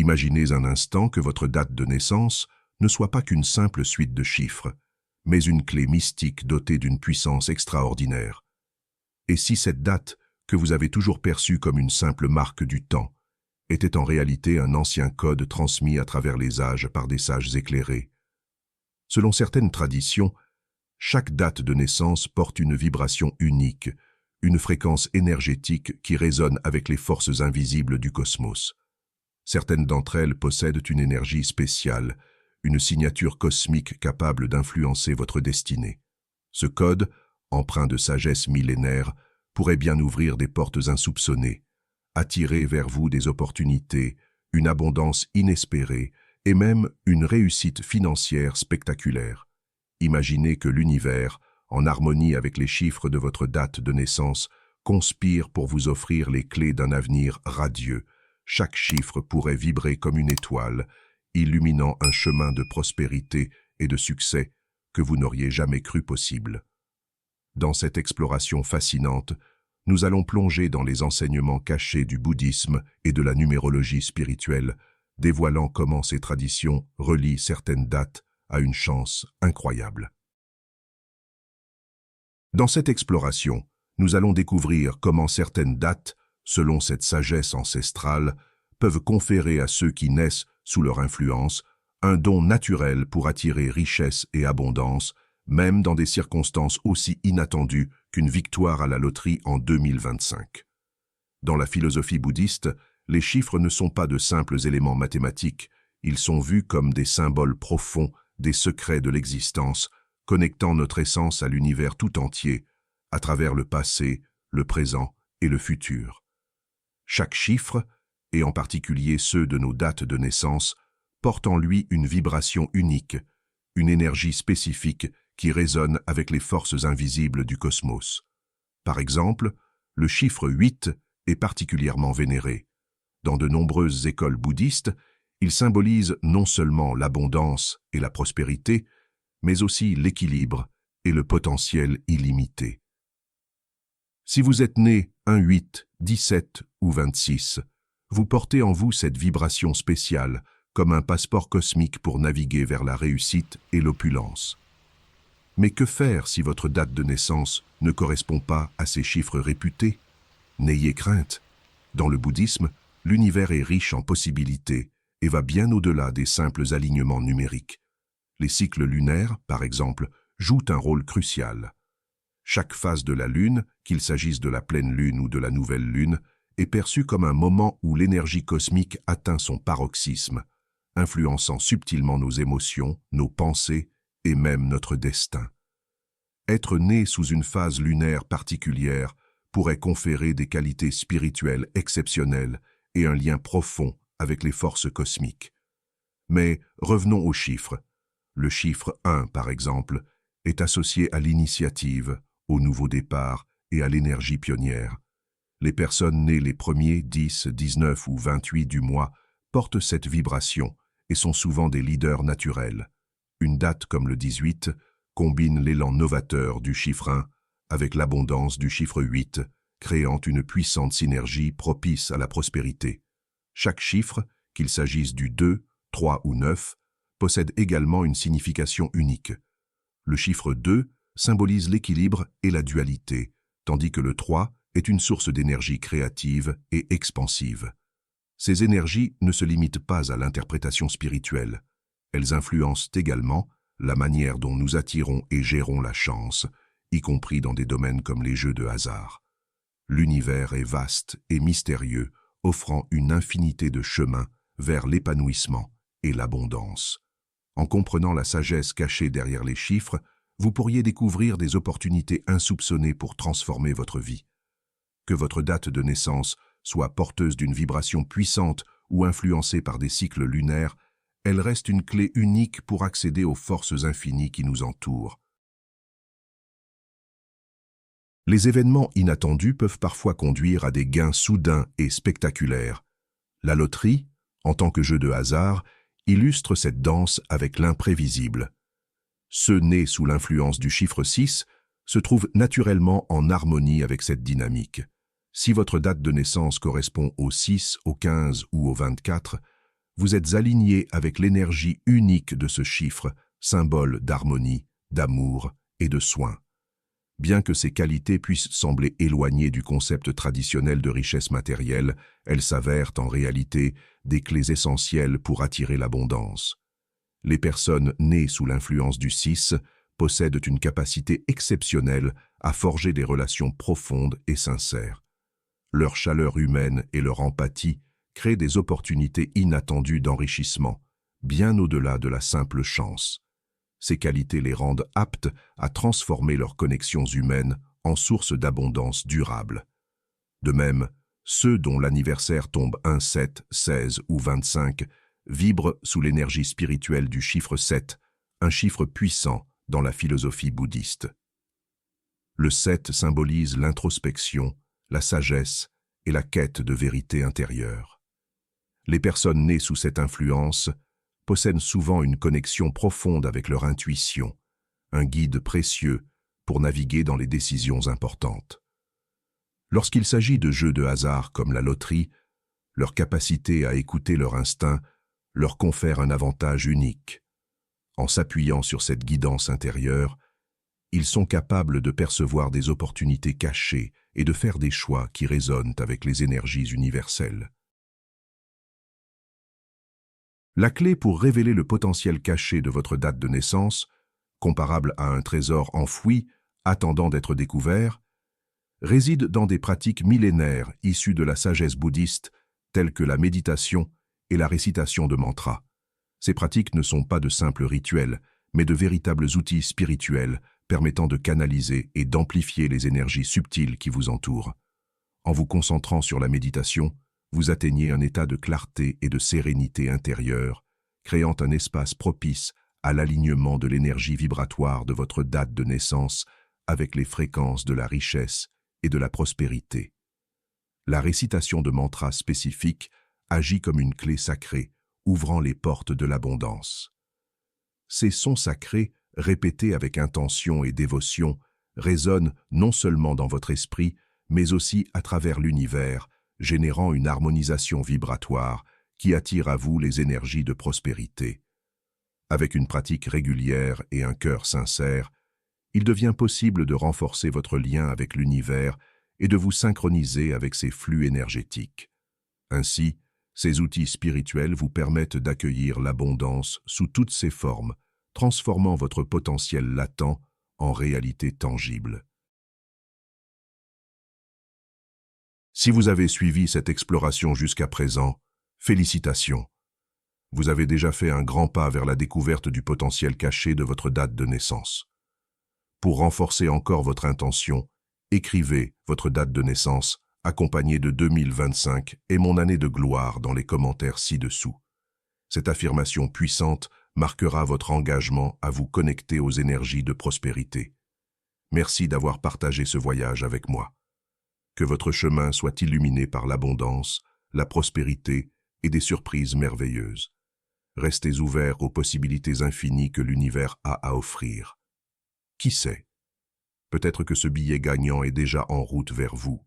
Imaginez un instant que votre date de naissance ne soit pas qu'une simple suite de chiffres, mais une clé mystique dotée d'une puissance extraordinaire. Et si cette date, que vous avez toujours perçue comme une simple marque du temps, était en réalité un ancien code transmis à travers les âges par des sages éclairés? Selon certaines traditions, chaque date de naissance porte une vibration unique, une fréquence énergétique qui résonne avec les forces invisibles du cosmos. Certaines d'entre elles possèdent une énergie spéciale, une signature cosmique capable d'influencer votre destinée. Ce code, empreint de sagesse millénaire, pourrait bien ouvrir des portes insoupçonnées, attirer vers vous des opportunités, une abondance inespérée et même une réussite financière spectaculaire. Imaginez que l'univers, en harmonie avec les chiffres de votre date de naissance, conspire pour vous offrir les clés d'un avenir radieux. Chaque chiffre pourrait vibrer comme une étoile, illuminant un chemin de prospérité et de succès que vous n'auriez jamais cru possible. Dans cette exploration fascinante, nous allons plonger dans les enseignements cachés du bouddhisme et de la numérologie spirituelle, dévoilant comment ces traditions relient certaines dates à une chance incroyable. Dans cette exploration, nous allons découvrir comment certaines dates, selon cette sagesse ancestrale, peuvent conférer à ceux qui naissent sous leur influence un don naturel pour attirer richesse et abondance, même dans des circonstances aussi inattendues qu'une victoire à la loterie en 2025. Dans la philosophie bouddhiste, les chiffres ne sont pas de simples éléments mathématiques, ils sont vus comme des symboles profonds, des secrets de l'existence, connectant notre essence à l'univers tout entier, à travers le passé, le présent et le futur. Chaque chiffre, et en particulier ceux de nos dates de naissance, porte en lui une vibration unique, une énergie spécifique qui résonne avec les forces invisibles du cosmos. Par exemple, le chiffre 8 est particulièrement vénéré. Dans de nombreuses écoles bouddhistes, il symbolise non seulement l'abondance et la prospérité, mais aussi l'équilibre et le potentiel illimité. Si vous êtes né un 8, 17 ou 26, vous portez en vous cette vibration spéciale, comme un passeport cosmique pour naviguer vers la réussite et l'opulence. Mais que faire si votre date de naissance ne correspond pas à ces chiffres réputés? N'ayez crainte. Dans le bouddhisme, l'univers est riche en possibilités et va bien au-delà des simples alignements numériques. Les cycles lunaires, par exemple, jouent un rôle crucial. Chaque phase de la Lune, qu'il s'agisse de la pleine Lune ou de la nouvelle Lune, est perçue comme un moment où l'énergie cosmique atteint son paroxysme, influençant subtilement nos émotions, nos pensées et même notre destin. Être né sous une phase lunaire particulière pourrait conférer des qualités spirituelles exceptionnelles et un lien profond avec les forces cosmiques. Mais revenons aux chiffres. Le chiffre 1, par exemple, est associé à l'initiative, au nouveau départ et à l'énergie pionnière. Les personnes nées les premiers 10, 19 ou 28 du mois portent cette vibration et sont souvent des leaders naturels. Une date comme le 18 combine l'élan novateur du chiffre 1 avec l'abondance du chiffre 8, créant une puissante synergie propice à la prospérité. Chaque chiffre, qu'il s'agisse du 2, 3 ou 9, possède également une signification unique. Le chiffre 2 symbolise l'équilibre et la dualité, tandis que le 3 est une source d'énergie créative et expansive. Ces énergies ne se limitent pas à l'interprétation spirituelle. Elles influencent également la manière dont nous attirons et gérons la chance, y compris dans des domaines comme les jeux de hasard. L'univers est vaste et mystérieux, offrant une infinité de chemins vers l'épanouissement et l'abondance. En comprenant la sagesse cachée derrière les chiffres, vous pourriez découvrir des opportunités insoupçonnées pour transformer votre vie. Que votre date de naissance soit porteuse d'une vibration puissante ou influencée par des cycles lunaires, elle reste une clé unique pour accéder aux forces infinies qui nous entourent. Les événements inattendus peuvent parfois conduire à des gains soudains et spectaculaires. La loterie, en tant que jeu de hasard, illustre cette danse avec l'imprévisible. Ceux nés sous l'influence du chiffre 6 se trouvent naturellement en harmonie avec cette dynamique. Si votre date de naissance correspond au 6, au 15 ou au 24, Vous êtes aligné avec l'énergie unique de ce chiffre, symbole d'harmonie, d'amour et de soin. Bien que ces qualités puissent sembler éloignées du concept traditionnel de richesse matérielle, elles s'avèrent en réalité des clés essentielles pour attirer l'abondance. Les personnes nées sous l'influence du 6 possèdent une capacité exceptionnelle à forger des relations profondes et sincères. Leur chaleur humaine et leur empathie créent des opportunités inattendues d'enrichissement, bien au-delà de la simple chance. Ces qualités les rendent aptes à transformer leurs connexions humaines en sources d'abondance durable. De même, ceux dont l'anniversaire tombe 1, 7, 16 ou 25 vibrent sous l'énergie spirituelle du chiffre 7, un chiffre puissant dans la philosophie bouddhiste. Le 7 symbolise l'introspection, la sagesse et la quête de vérité intérieure. Les personnes nées sous cette influence possèdent souvent une connexion profonde avec leur intuition, un guide précieux pour naviguer dans les décisions importantes. Lorsqu'il s'agit de jeux de hasard comme la loterie, leur capacité à écouter leur instinct leur confère un avantage unique. En s'appuyant sur cette guidance intérieure, ils sont capables de percevoir des opportunités cachées et de faire des choix qui résonnent avec les énergies universelles. La clé pour révéler le potentiel caché de votre date de naissance, comparable à un trésor enfoui, attendant d'être découvert, réside dans des pratiques millénaires issues de la sagesse bouddhiste, telles que la méditation et la récitation de mantras. Ces pratiques ne sont pas de simples rituels, mais de véritables outils spirituels permettant de canaliser et d'amplifier les énergies subtiles qui vous entourent. En vous concentrant sur la méditation, vous atteignez un état de clarté et de sérénité intérieure, créant un espace propice à l'alignement de l'énergie vibratoire de votre date de naissance avec les fréquences de la richesse et de la prospérité. La récitation de mantras spécifiques agit comme une clé sacrée, ouvrant les portes de l'abondance. Ces sons sacrés, répétés avec intention et dévotion, résonnent non seulement dans votre esprit, mais aussi à travers l'univers, générant une harmonisation vibratoire qui attire à vous les énergies de prospérité. Avec une pratique régulière et un cœur sincère, il devient possible de renforcer votre lien avec l'univers et de vous synchroniser avec ses flux énergétiques. Ainsi, ces outils spirituels vous permettent d'accueillir l'abondance sous toutes ses formes, transformant votre potentiel latent en réalité tangible. Si vous avez suivi cette exploration jusqu'à présent, félicitations. Vous avez déjà fait un grand pas vers la découverte du potentiel caché de votre date de naissance. Pour renforcer encore votre intention, écrivez votre date de naissance accompagnée de 2025 et mon année de gloire dans les commentaires ci-dessous. Cette affirmation puissante marquera votre engagement à vous connecter aux énergies de prospérité. Merci d'avoir partagé ce voyage avec moi. Que votre chemin soit illuminé par l'abondance, la prospérité et des surprises merveilleuses. Restez ouverts aux possibilités infinies que l'univers a à offrir. Qui sait? Peut-être que ce billet gagnant est déjà en route vers vous.